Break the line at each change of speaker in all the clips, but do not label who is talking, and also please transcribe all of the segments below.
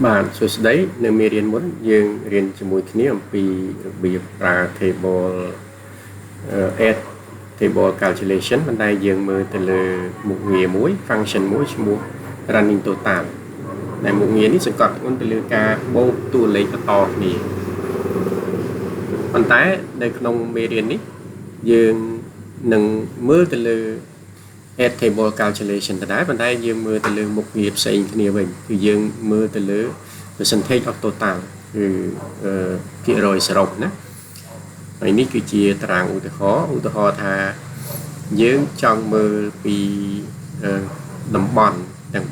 បាទសួស្តីនៅមេរៀនមុនយើងរៀនជាមួយគ្នាអំពីរបៀបប្រើ table add table calculation ប៉ុន្តែយើងមើលទៅលើមុខងារមួយ function មួយឈ្មោះ running total ដែលមុខងារនេះសង្កត់ធ្ងន់ទៅលើការបូកតួលេខបន្តគ្នាប៉ុន្តែនៅក្នុងមេរៀននេះយើងនឹងមើលទៅលើ add table calculation ដដែលប៉ុន្តែយើងមើលទៅលើមុខងារផ្សេងគ្នាវិញគឺយើងមើលទៅលើ percentage of total គឺភាគរយសរុបណាហើយនេះគឺជាតារាងឧទាហរណ៍ថាយើងចង់មើលពីតំបន់ទាំង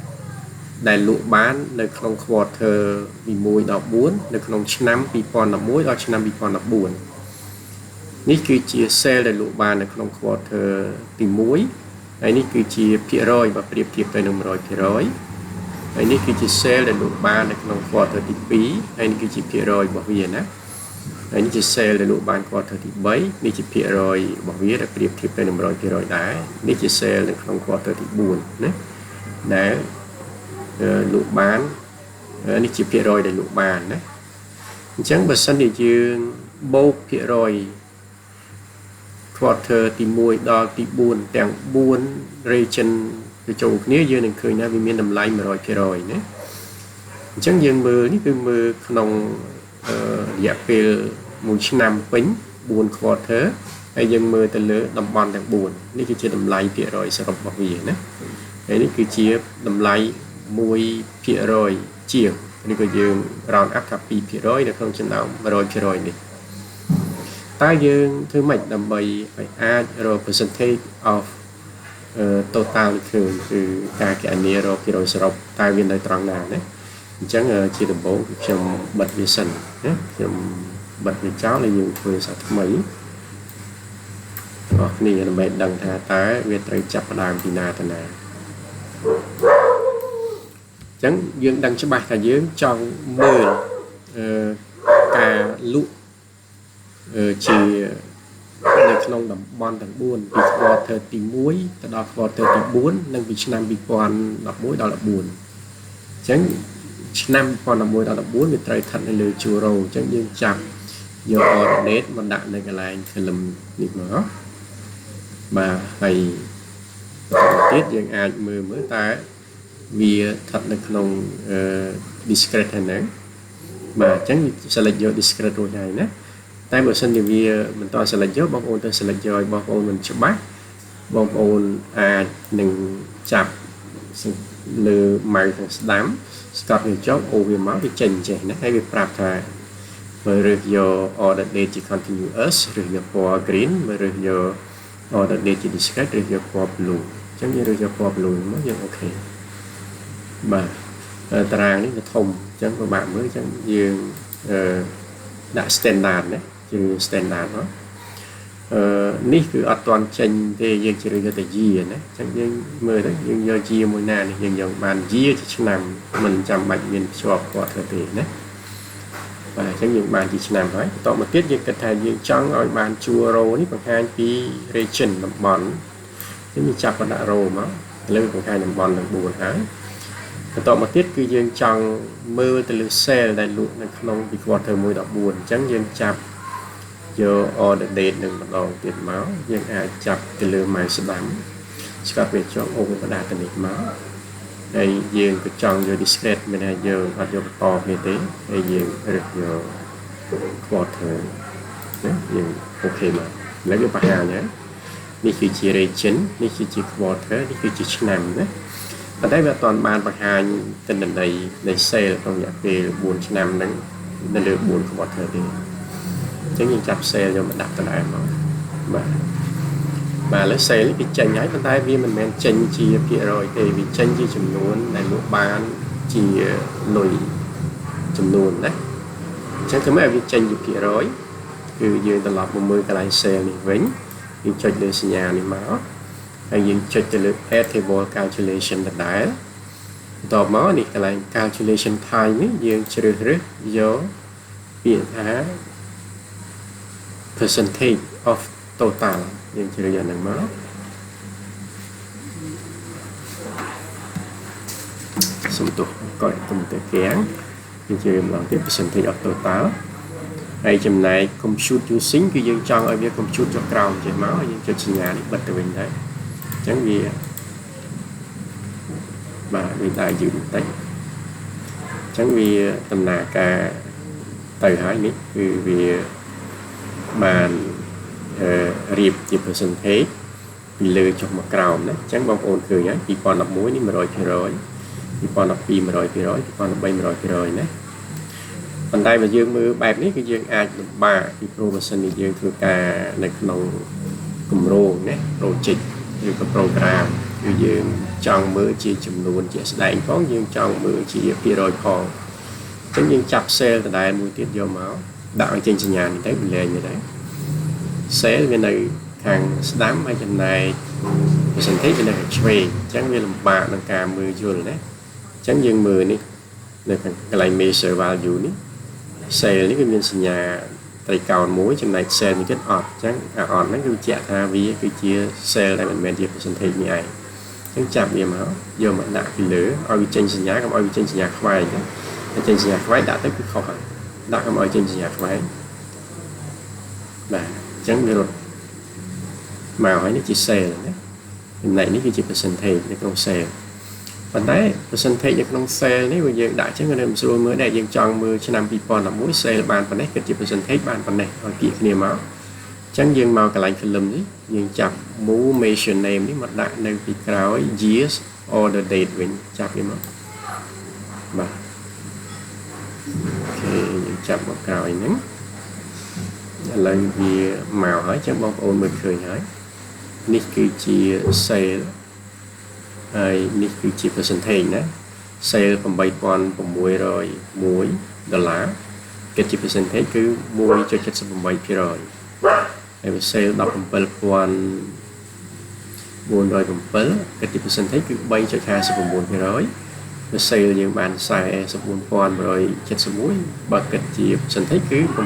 4ដែលលក់បាននៅក្នុង quarter ពី1ដល់4នៅក្នុងឆ្នាំ2011ដល់ឆ្នាំ2014នេះគឺជា sale ដែលលក់បាននៅក្នុង quarter ទី1ហើយនេះគឺជាភាគរយបើប្រៀបធៀបទៅនឹង 100% ហើយនេះគឺជា sale ដែលលក់បាននៅក្នុង quarter ទី2ហើយនេះគឺជាភាគរយរបស់វាណាហើយនេះជា sale ដែលលក់បាន quarter ទី3នេះជាភាគរយរបស់វាដែលប្រៀបធៀបទៅនឹង 100% ដែរនេះជា sale នៅក្នុង quarter ទី4ណាដែលលក់បាននេះជាភាគរយដែលលក់បានណាអញ្ចឹងបើសិនជាយើងបូកភាគរយ quarter ទី1ដល់ទី4ទាំង4 region ទៅចូលគ្នាយើងនឹងឃើញថាវាមានតម្លៃ 100% ណាអញ្ចឹងយើងមើលនេះគឺមើលក្នុងរយៈពេល1ឆ្នាំពេញ4 quarter ហើយយើងមើលទៅលើតំបន់ទាំង4នេះគឺជាតម្លៃភាគរយសរុបរបស់វាណាហើយនេះគឺជាតម្លៃ1%ជាងនេះក៏យើង round up ថា2%នៅក្នុងចំណោម 100% នេះតើយើងធ្វើម៉េចដើម្បីឲ្យអាចរក percentage of total ឃើញគឺការគណនារកភាគរយសរុបតើវានៅត្រង់ណាណាអញ្ចឹងជាដំបូងខ្ញុំបិទវាសិនណាខ្ញុំបិទវាចោលហើយយើងធ្វើសាថ្មីអរគ្នាដើម្បីដឹងថាតើវាត្រូវចាប់ផ្ដើមពីណាទៅណាអញ្ចឹងយើងដឹងច្បាស់ថាយើងចង់មើលការលក់ជានៅក្នុងតំបន់ទាំង4ពី quarter ទី1ទៅដល់ quarter ទី4និងពីឆ្នាំ2011ដល់14អញ្ចឹងឆ្នាំ2011ដល់14វាត្រូវស្ថិតនៅលើជួររ៉ូអញ្ចឹងយើងចាប់យក order date មកដាក់នៅកន្លែង column នេះមកបាទហើយបន្តទៀតយើងអាចមើលតើវាស្ថិតនៅក្នុង discrete ហ្នឹងបាទអញ្ចឹង select យក discrete រួចហើយណាតែបើសិនជាវាបន្ត select យកបងប្អូនទៅ select យកឲ្យបងប្អូនមិនច្បាស់បងប្អូនអាចនឹងចាប់លើ mouse ខាងស្ដាំស្កប់វាចុះអូវាមកវាចេញចេះណាហើយវាប្រាប់ថាបើរើសយក order date ជា continuous រើសយកពណ៌ green បើរើសយក order date ជា discrete រើសយកពណ៌ blue អញ្ចឹងយើងរើសយកពណ៌ blue មកយើងអូខេបាទតារាងនេះវាធំអញ្ចឹងពិបាកមើលអញ្ចឹងយើងដាក់ standard ណាជា standard មកនេះគឺអត់ទាន់ចេញទេយើងជ្រើសយកតែ year ណាអញ្ចឹងយើងមើលទៅយើងយក year មួយណានេះយើងយកបាន year ជាឆ្នាំមិនចាំបាច់មានភ្ជាប់គាត់ទេណាបាទអញ្ចឹងយើងបានជាឆ្នាំហើយបន្តមកទៀតយើងគិតថាយើងចង់ឲ្យបានជួរ row នេះបង្ហាញពី region តំបន់យើងចាប់បណ្ដាក់ row មកលើបង្ហាញតំបន់ទាំង4ហើយបន្តមកទៀតគឺយើងចង់មើលទៅលើ cell ដែលលក់នៅក្នុងពី quarter 1ដល់4អញ្ចឹងយើងចាប់យក order date នឹងម្ដងទៀតមកយើងអាចចាប់ទៅលើ mouse ស្ដាំស្កាប់វាចុះអូវាបដាទៅនេះមកហើយយើងក៏ចង់យក discrete មានថាយើងអត់យកបន្តគ្នាទេហើយយើងរើសយក quarter ណាយើងអូខេមកឥឡូវវាបង្ហាញហើយនេះគឺជា region នេះគឺជា quarter នេះគឺជាឆ្នាំណាប៉ុន្តែវាអត់ទាន់បានបង្ហាញទិន្នន័យនៃ sale ក្នុងរយៈពេល4ឆ្នាំហ្នឹងនៅលើ4 quarter ទេអញ្ចឹងយើងចាប់ sale យកមកដាក់ដដែលមកបាទឥឡូវ sale នេះវាចេញហើយប៉ុន្តែវាមិនមែនចេញជាភាគរយទេវាចេញជាចំនួនដែលលក់បានជាលុយចំនួនណាអញ្ចឹងធ្វើម៉េចឲ្យវាចេញជាភាគរយគឺយើងត្រឡប់មកមើលកន្លែង sale នេះវិញយើងចុចលើសញ្ញានេះមកហើយយើងចុចទៅលើ add table calculation ដដែលបន្ទាប់មកនេះកន្លែង calculation time នេះយើងជ្រើសរើសយកពាក្យថា percentage of total យើងជ្រើសយកហ្នឹងមក សំទុះក៏កុំព្យូទ័រកៀងយើងជឿម្ដងទៀត percentage of total ហើយចំណែក compute using គឺយើងចង់ឲ្យវា compute ចុះក្រោមចេះមកយើងចុចសញ្ញានេះបិទទៅវិញដែរអញ្ចឹងវាបាទវាដែរយឺតបន្តិចអញ្ចឹងវាដំណើរការទៅហើយនេះគឺវាបានរៀបជា percentage ពីលើចុះមកក្រោមណាអញ្ចឹងបងប្អូនឃើញហើយ2011នេះ 100% 2012 100% 2013 100% ណាប៉ុន្តែបើយើងមើលបែបនេះគឺយើងអាចលំបាកពីព្រោះបើសិនជាយើងធ្វើការនៅក្នុងគម្រោងណា project ឬក៏ program គឺយើងចង់មើលជាចំនួនជាក់ស្ដែងផងយើងចង់មើលជា%ផងអញ្ចឹងយើងចាប់ cell ដដែលមួយទៀតយកមកដាក់ឲ្យចេញសញ្ញានេះទៅវាលែងទៅដែរ cell វានៅខាងស្ដាំហើយចំណែក percentage វានៅខាងឆ្វេងអញ្ចឹងវាលំបាកក្នុងការមើលយល់ណាអញ្ចឹងយើងមើលនេះនៅខាងកន្លែង measure value នេះ cell នេះគឺមានសញ្ញាត្រីកោណមួយចំណែក cell នេះទៀតអត់អញ្ចឹងអាអត់ហ្នឹងគឺបញ្ជាក់ថាវាគឺជា cell ដែលមិនមែនជា percentage នេះឯងអញ្ចឹងចាប់វាមកយកមកដាក់ពីលើឲ្យវាចេញសញ្ញាកុំឲ្យវាចេញសញ្ញាខ្វែងតែចេញសញ្ញាខ្វែងដាក់ទៅគឺខុសហើយដាក់កុំឲ្យចេញសញ្ញាខ្វែងបាទអញ្ចឹងវារត់មកហើយនេះជា cell ណាចំណែកនេះគឺជា percentage នៅក្នុង cell ប៉ុន្តែ percentage នៅក្នុង cell នេះវាយើងដាក់អញ្ចឹងនៅមិនស្រួលមើលដែរយើងចង់មើលឆ្នាំ2011 cell បានប៉ុណ្ណេះគិតជា percentage បានប៉ុណ្ណេះឲ្យពាក្យគ្នាមកអញ្ចឹងយើងមកកន្លែង column នេះយើងចាប់ move measure name នេះមកដាក់នៅពីក្រោយ years order date វិញចាប់វាមកបាទអូខេយើងចាប់មកក្រោយហ្នឹងឥឡូវវាមកហើយអញ្ចឹងបងប្អូនមើលឃើញហើយនេះគឺជា sale ហើយនេះគឺជា percentage ណា sale 8,601 ដុល្លារគិតជា percentage គឺ 1.78% ហើយ sale 17,407 គិតជា percentage គឺ 3.59% sale យើងបាន 44,171 បើគិតជា percentage គឺ 9.12%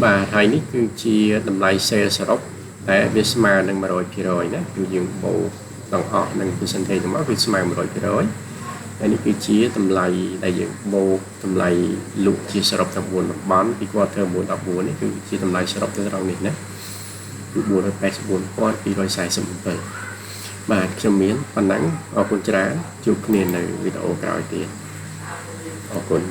បាទហើយនេះគឺជាតម្លៃ sale សរុបតែវាស្មើនឹង 100% ណាគឺយើងបូកទាំងអស់នឹង percentage ទាំងមកវាស្មើ 100% ហើយនេះគឺជាតម្លៃដែលយើងបូកតម្លៃលក់ជាសរុបទាំង4តំបន់ពី quarter 9 14នេះគឺជាតម្លៃសរុបទៅត្រង់នេះណាគឺ 484,247 បាទខ្ញុំមានប៉ុណ្ណឹងអរគុណច្រើនជួបគ្នានៅវីដេអូក្រោយទៀតអរគុណ